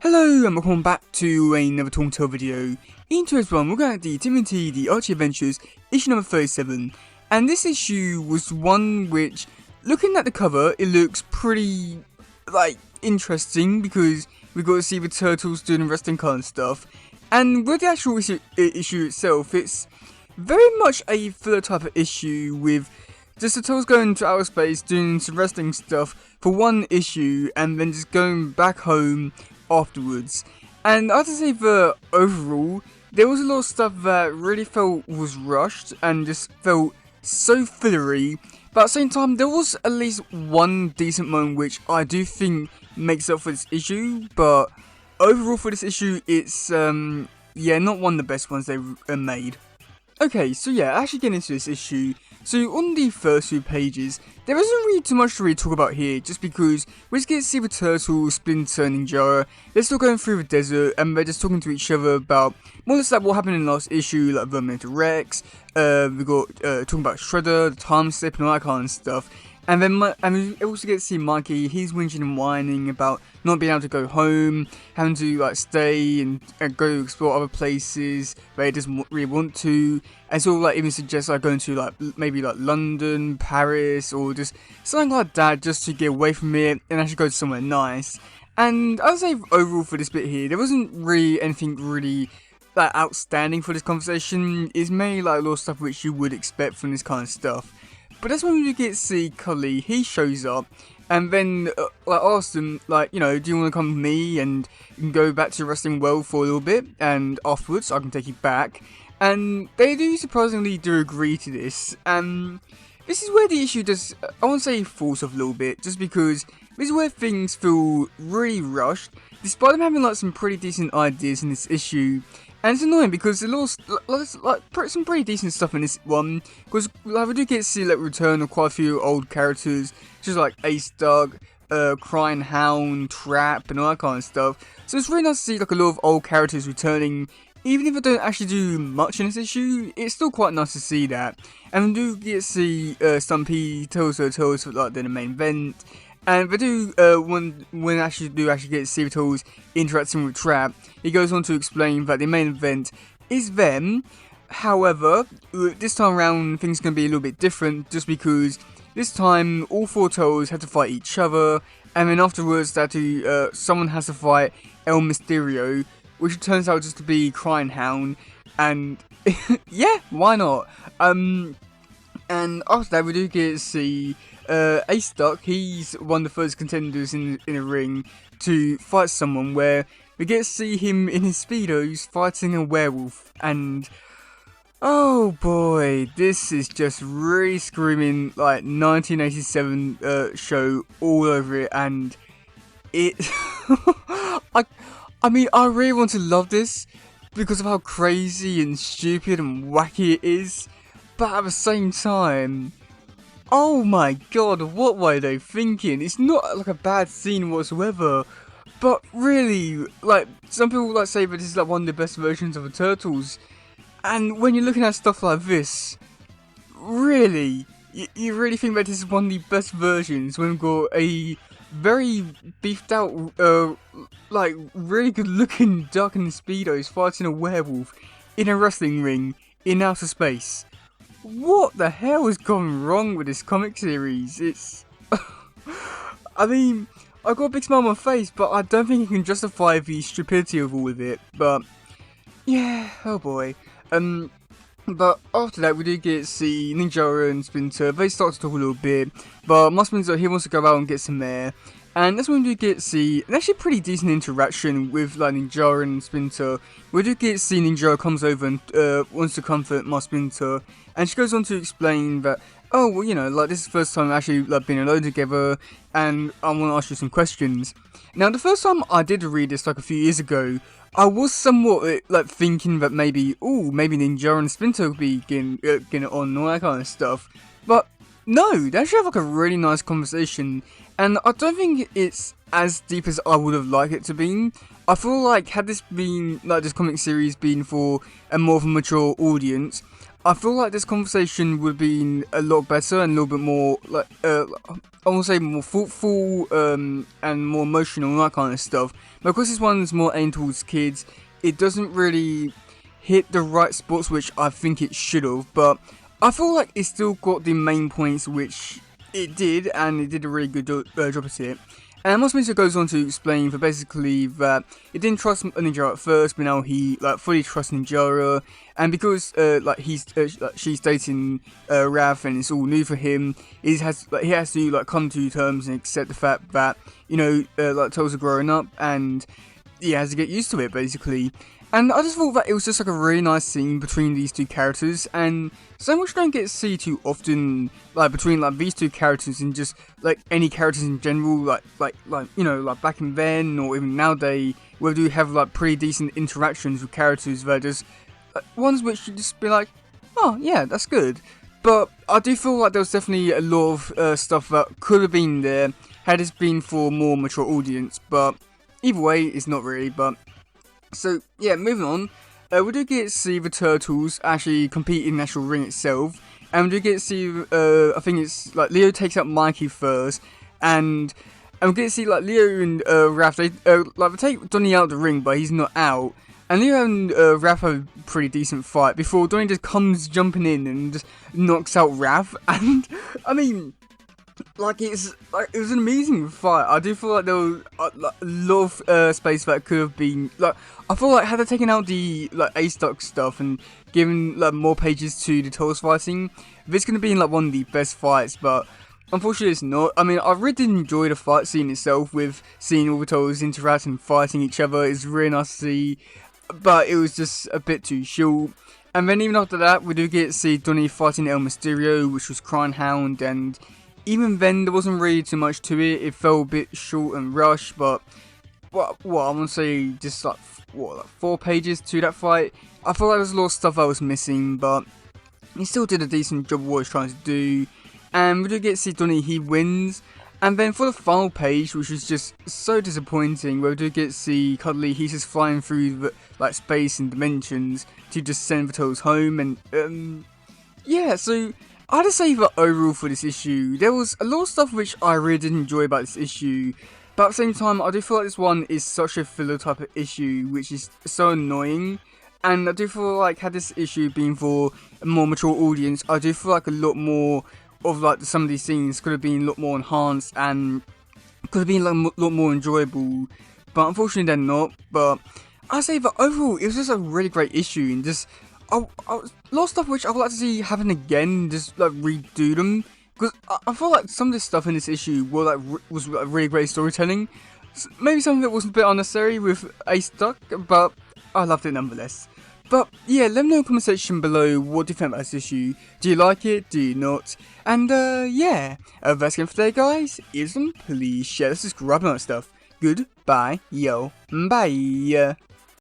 Hello and welcome back to another Talking Tale video. In today's one, we're going at the Timothy the Archie Adventures, issue number 37. And this issue was one which, looking at the cover, it looks pretty, interesting because we got to see the turtles doing wrestling kind of stuff. And with the actual issue itself, it's very much a filler type of issue with just the turtles going to outer space, doing some wrestling stuff for one issue, and then just going back home afterwards. And I have to say that overall, there was a lot of stuff that really felt was rushed and just felt so fillery, but at the same time there was at least one decent moment which I do think makes up for this issue. But overall for this issue, it's not one of the best ones they've made. Okay, so yeah, actually getting into this issue. So on the first few pages, there isn't really too much to really talk about here, just because we just get to see the turtles, Splinter, and Ninjara. They're still going through the desert, and they're just talking to each other about more or less like what happened in the last issue, like Verminator Rex. We got talking about Shredder, the time slip, and all that kind of stuff. And then we also get to see Mikey. He's whinging and whining about not being able to go home, having to stay and go explore other places where he doesn't really want to. And so even suggests going to maybe London, Paris, or just something like that, just to get away from it and actually go to somewhere nice. And I would say overall for this bit here, there wasn't really anything really outstanding for this conversation. It's mainly a lot of stuff which you would expect from this kind of stuff. But that's when we get to see Cully. He shows up and then asks them, do you want to come with me and you can go back to the wrestling world for a little bit, and afterwards I can take you back. And they do surprisingly agree to this. And this is where the issue does, I won't say falls off a little bit, just because this is where things feel really rushed, despite them having some pretty decent ideas in this issue. And it's annoying because there's some pretty decent stuff in this one, because we do get to see return of quite a few old characters, just like Ace Duck, Crying Hound, Trap, and all that kind of stuff. So it's really nice to see a lot of old characters returning, even if they don't actually do much in this issue. It's still quite nice to see that. And we do get to see Stumpy tells for the main event. And they do, when actually get to see the Turtles interacting with Trap, he goes on to explain that the main event is them. However, this time around things are going to be a little bit different, just because this time all four Turtles have to fight each other, and then afterwards someone has to fight El Mysterio, which turns out just to be Crying Hound, and yeah, why not? And after that we do get to see Ace Duck. He's one of the first contenders in a ring to fight someone, where we get to see him in his speedos fighting a werewolf. And oh boy, this is just really screaming 1987 show all over it. And it I mean, I really want to love this because of how crazy and stupid and wacky it is, but at the same time, oh my god, what were they thinking? It's not a bad scene whatsoever, but really, some people say that this is one of the best versions of the Turtles, and when you're looking at stuff like this, really, you really think that this is one of the best versions when we've got a very beefed out, really good looking duck in speedos fighting a werewolf in a wrestling ring in outer space. What the hell has gone wrong with this comic series? It's I mean, I've got a big smile on my face, but I don't think you can justify the stupidity of all of it. But yeah, oh boy. But after that, we do get to see Ninjara and Splinter. They start to talk a little bit, but my Splinter, he wants to go out and get some air. And that's when we do get to see an actually pretty decent interaction with Ninjara and Splinter. We do get to see Ninjara comes over and wants to comfort my Splinter, and she goes on to explain that, oh well, this is the first time actually being alone together, and I want to ask you some questions. Now the first time I did read this a few years ago, I was somewhat thinking that maybe Ninjara and Splinter would be getting it on and all that kind of stuff, but no, they actually have a really nice conversation. And I don't think it's as deep as I would have liked it to be. I feel had this been, this comic series been for a more of a mature audience, I feel like this conversation would have been a lot better and a little bit more, like, I want to say more thoughtful, and more emotional and that kind of stuff. But because this one's more aimed towards kids, it doesn't really hit the right spots which I think it should have. But I feel like it still got the main points which it did, and it did a really good job at it. And Musmito goes on to explain for basically that he didn't trust Ninjara at first, but now he like fully trusts Ninjara, and because she's dating Raph and it's all new for him, he has to like come to terms and accept the fact that like Toes are growing up, and he has to get used to it basically. And I just thought that it was just like a really nice scene between these two characters, and so much don't get to see too often, like between like these two characters and just like any characters in general, like back in then or even nowadays, where we do have like pretty decent interactions with characters that are just ones which you just be like, oh yeah, that's good. But I do feel like there was definitely a lot of stuff that could have been there had this been for a more mature audience. But either way, it's not really. But so yeah, moving on. We do get to see the Turtles actually compete in the actual ring itself, and we do get to see, I think it's like Leo takes out Mikey first, and we get to see like Leo and Raph, they take Donnie out of the ring, but he's not out, and Leo and Raph have a pretty decent fight before Donnie just comes jumping in and just knocks out Raph, and I mean, like it was an amazing fight. I do feel like there was a lot of space that could have been like. I feel like had they taken out the like A-Stock stuff and given like more pages to the Turtles fighting, this could have been like one of the best fights. But unfortunately, it's not. I mean, I really did enjoy the fight scene itself, with seeing all the Turtles interact and fighting each other. It's really nice to see, but it was just a bit too short. And then even after that, we do get to see Donnie fighting El Mysterio, which was Crying Hound, and even then, there wasn't really too much to it. It felt a bit short and rushed, but what I want to say, just like 4 pages to that fight. I feel like there was a lot of stuff I was missing, but he still did a decent job of what he was trying to do. And we do get to see Donnie, he wins. And then for the final page, which was just so disappointing, where we do get to see Cuddly, he's just flying through the, like space and dimensions to just send the Turtles home. And yeah, so I'd say that overall for this issue, there was a lot of stuff which I really did enjoy about this issue, but at the same time, I do feel like this one is such a filler type of issue, which is so annoying, and I do feel like had this issue been for a more mature audience, I do feel like a lot more of like some of these scenes could have been a lot more enhanced and could have been like a lot more enjoyable, but unfortunately they're not. But I'd say that overall, it was just a really great issue, and just a lot of stuff which I would like to see happen again, just like redo them, because I feel like some of this stuff in this issue was really great storytelling. So maybe some of it was a bit unnecessary with A-Stock, but I loved it nonetheless. But yeah, let me know in the comment section below what do you think about this issue. Do you like it? Do you not? And yeah, that's it for today, guys. Please share, subscribe, and all that stuff. Goodbye, yo, bye.